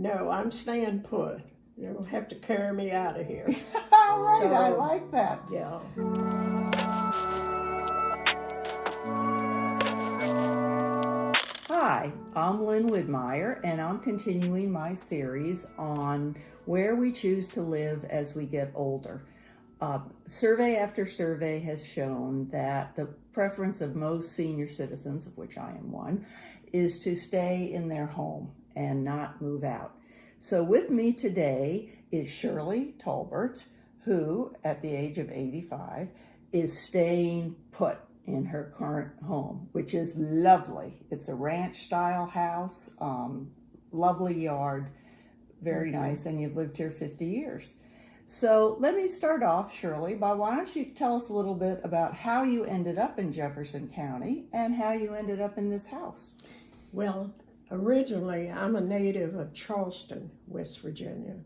No, I'm staying put. You don't have to carry me out of here. All right, So, I like that. Yeah. Hi, I'm Lynn Widmeyer, and I'm continuing my series on where we choose to live as we get older. Survey after survey has shown that the preference of most senior citizens, of which I am one, is to stay in their home and not move out. So with me today is Shirley Tolbery, who at the age of 85 is staying put in her current home, which is lovely. It's a ranch style house, lovely yard, very nice, and you've lived here 50 years. So let me start off, Shirley, by why don't you tell us a little bit about how you ended up in Jefferson County and how you ended up in this house. Well, originally I'm a native of Charleston, West Virginia.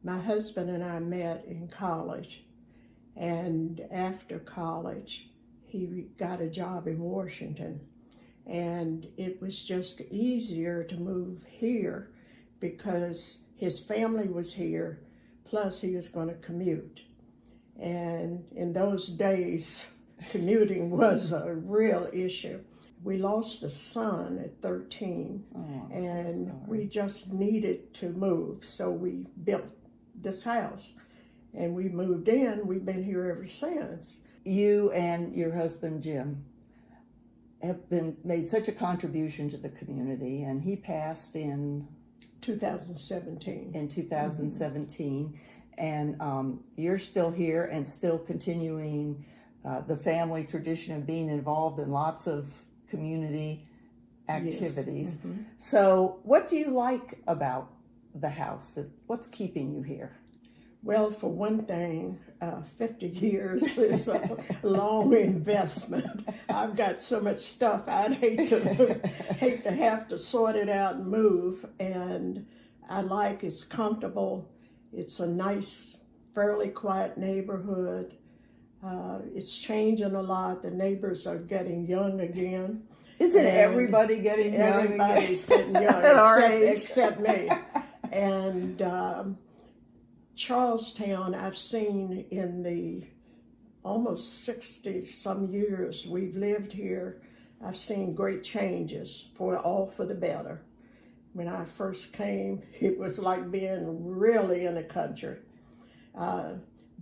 My husband and I met in college, and after college he got a job in Washington, and it was just easier to move here because his family was here, plus he was going to commute. And in those days, commuting was a real issue. We lost a son at 13, and so we just needed to move, so we built this house. And we moved in. We've been here ever since. You and your husband, Jim, have made such a contribution to the community, and he passed in 2017. In 2017, and you're still here and still continuing the family tradition of being involved in lots of community activities. Yes. Mm-hmm. So what do you like about the house? What's keeping you here? Well, for one thing, 50 years is a long investment. I've got so much stuff I'd hate to have to sort it out and move. And I like it's comfortable. It's a nice, fairly quiet neighborhood. It's changing a lot. The neighbors are getting young again. Isn't everybody getting young? Everybody's getting young at our age. except me. And Charlestown, I've seen in the almost 60 some years we've lived here, I've seen great changes all for the better. When I first came, it was like being really in the country.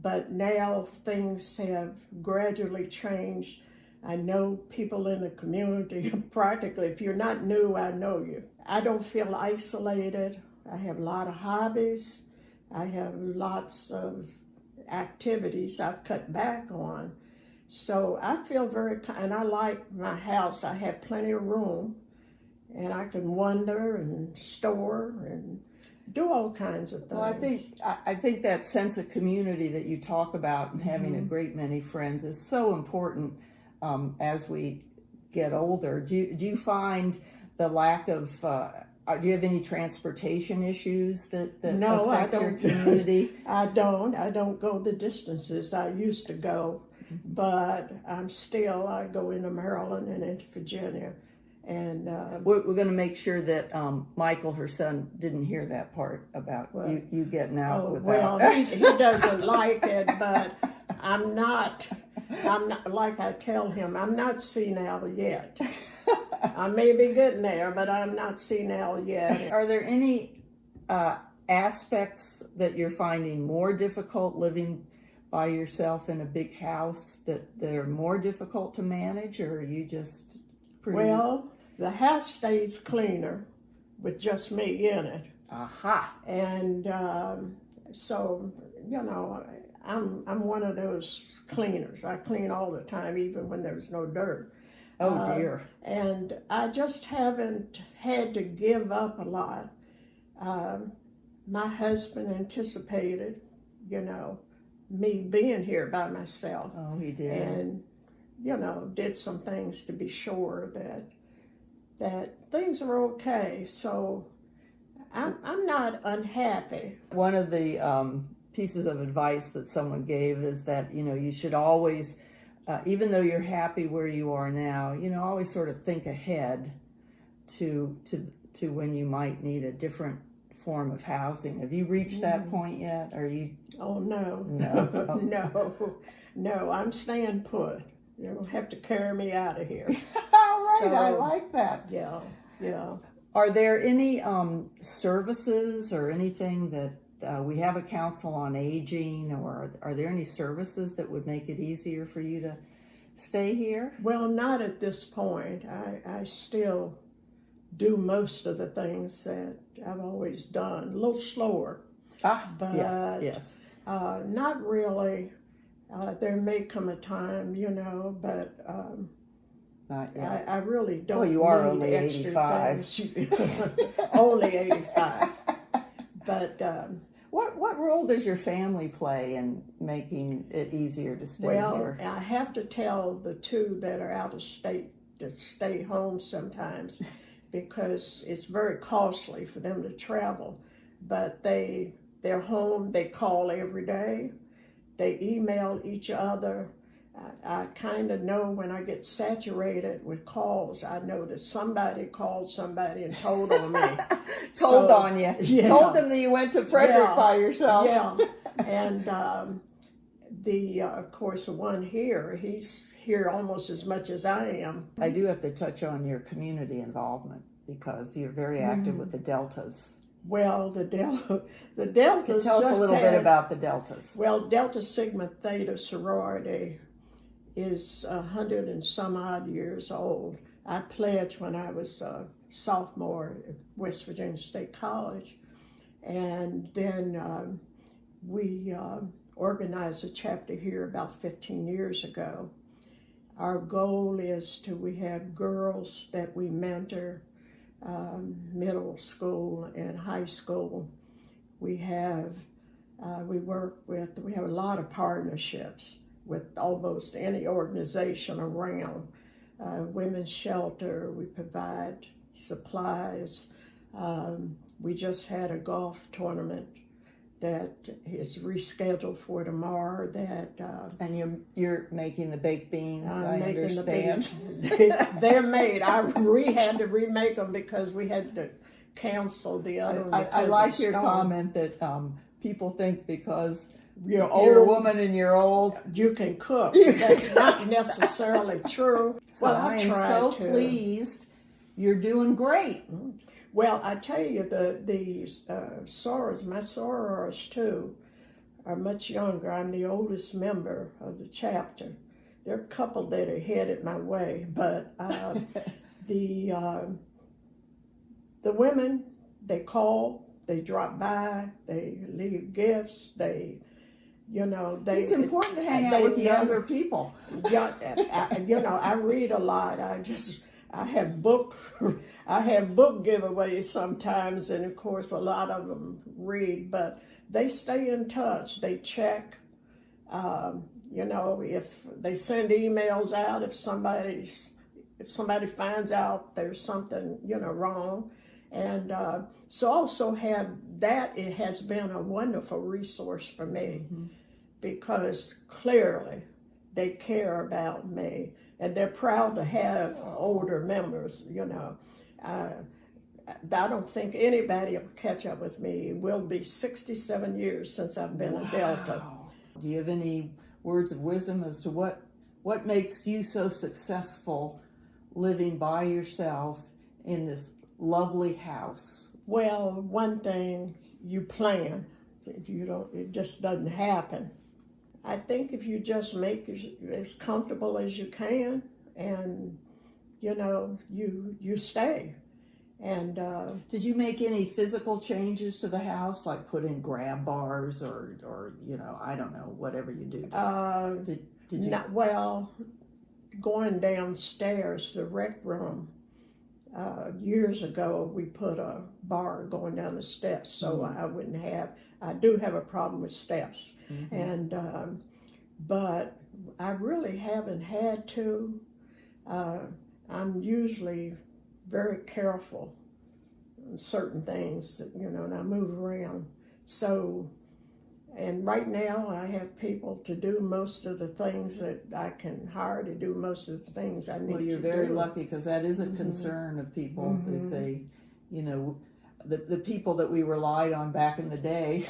But now things have gradually changed. I know people in the community, practically, if you're not new, I know you. I don't feel isolated. I have a lot of hobbies. I have lots of activities I've cut back on. So I feel and I like my house. I have plenty of room, and I can wander and store and do all kinds of things. Well, I think that sense of community that you talk about and having a great many friends is so important as we get older. Do you find the lack of do you have any transportation issues that No, affect your community? I don't go the distances I used to go, but I go into Maryland and into Virginia. And we're going to make sure that Michael, her son, didn't hear that part about you getting out without. Well, he doesn't like it, but I'm not, like I tell him, I'm not senile yet. I may be getting there, but I'm not senile yet. Are there any aspects that you're finding more difficult living by yourself in a big house that are more difficult to manage, or are you just pretty... Well, the house stays cleaner with just me in it. Aha. And so, I'm one of those cleaners. I clean all the time, even when there's no dirt. Oh, dear. And I just haven't had to give up a lot. My husband anticipated, me being here by myself. Oh, he did. And, did some things to be sure that things are okay. So I'm not unhappy. One of the pieces of advice that someone gave is that, you should always, even though you're happy where you are now, always sort of think ahead to when you might need a different form of housing. Have you reached that point yet? Are you? Oh, no. No. Oh. No, I'm staying put. You'll have to carry me out of here. All right, So, I like that. Yeah. Are there any services or anything that we have a council on aging, or are there any services that would make it easier for you to stay here? Well, not at this point. I still do most of the things that I've always done, a little slower. But yes. not really. There may come a time, but Not yet. I really don't. Well, you are need only extra 85. things. Only 85. But What role does your family play in making it easier to stay here? I have to tell the two that are out of state to stay home sometimes because it's very costly for them to travel. But they're home. They call every day. They email each other. I kind of know when I get saturated with calls, I know that somebody called somebody and told on me. Told on you. Yeah. Told them that you went to Frederick by yourself. Yeah. And of course, the one here, he's here almost as much as I am. I do have to touch on your community involvement because you're very active with the Deltas. Well, the Deltas. Tell us a little bit about the Deltas. Well, Delta Sigma Theta sorority is 100 and some odd years old. I pledged when I was a sophomore at West Virginia State College. And then we organized a chapter here about 15 years ago. Our goal is we have girls that we mentor, middle school and high school. We have a lot of partnerships with almost any organization around. Women's shelter, we provide supplies. We just had a golf tournament that is rescheduled for tomorrow. And you're making the baked beans, I understand. They're made. We had to remake them because we had to cancel the other one. I like your comment that people think because you're a woman and you're old, you can cook. That's not necessarily true. So well, I am so pleased. You're doing great. Well, I tell you, the sorors, my sorors too, are much younger. I'm the oldest member of the chapter. There are a couple that are headed my way, but the women, they call, they drop by, they leave gifts, it's important to hang out with younger people. Yeah, I read a lot. I have book giveaways sometimes, and of course a lot of them read, but they stay in touch. They check, if they send emails out, if somebody finds out there's something, wrong. And so also it has been a wonderful resource for me because clearly they care about me and they're proud to have older members, I don't think anybody will catch up with me. It will be 67 years since I've been a Delta. Do you have any words of wisdom as to what makes you so successful living by yourself in this lovely house? Well, one thing, you plan. It just doesn't happen. I think if you just make it as comfortable as you can and, you stay. And did you make any physical changes to the house, like put in grab bars or I don't know, whatever you do? Did you? Going downstairs, the rec room, years ago, we put a bar going down the steps, so I do have a problem with steps. And, but I really haven't had to. I'm usually very careful on certain things that, and I move around. So, and right now I have people to do most of the things that I can hire to do most of the things I need to do. Well, you're very lucky because that is a concern of people. They say, the people that we relied on back in the day,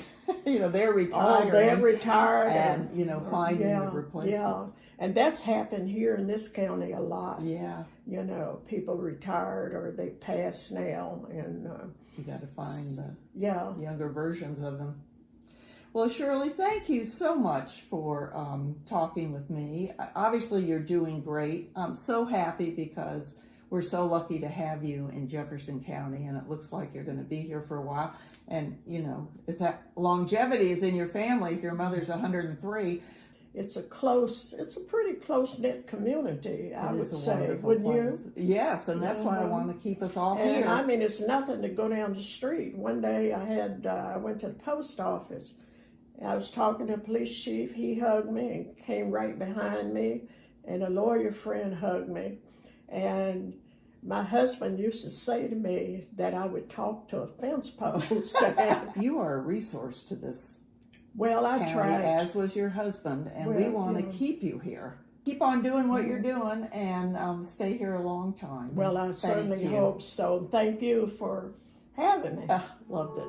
they're Oh, retiring. they're retired. And, finding yeah, the replacements. Yeah, and that's happened here in this county a lot. Yeah. People retired or they pass now, and You got to find the yeah. younger versions of them. Well, Shirley, thank you so much for talking with me. Obviously, you're doing great. I'm so happy because we're so lucky to have you in Jefferson County, and it looks like you're going to be here for a while. And, it's that longevity is in your family. If your mother's 103, It's a pretty close-knit community, I would say, wouldn't you? Yes, and that's why I want to keep us all here. And I mean, it's nothing to go down the street. One day I went to the post office. I was talking to the police chief. He hugged me and came right behind me, and a lawyer friend hugged me. And my husband used to say to me that I would talk to a fence post. You are a resource to this Well, I county, tried. as was your husband, and we want to keep you here. Keep on doing what you're doing, and stay here a long time. Well, I certainly hope so. Thank you for having me. Loved it.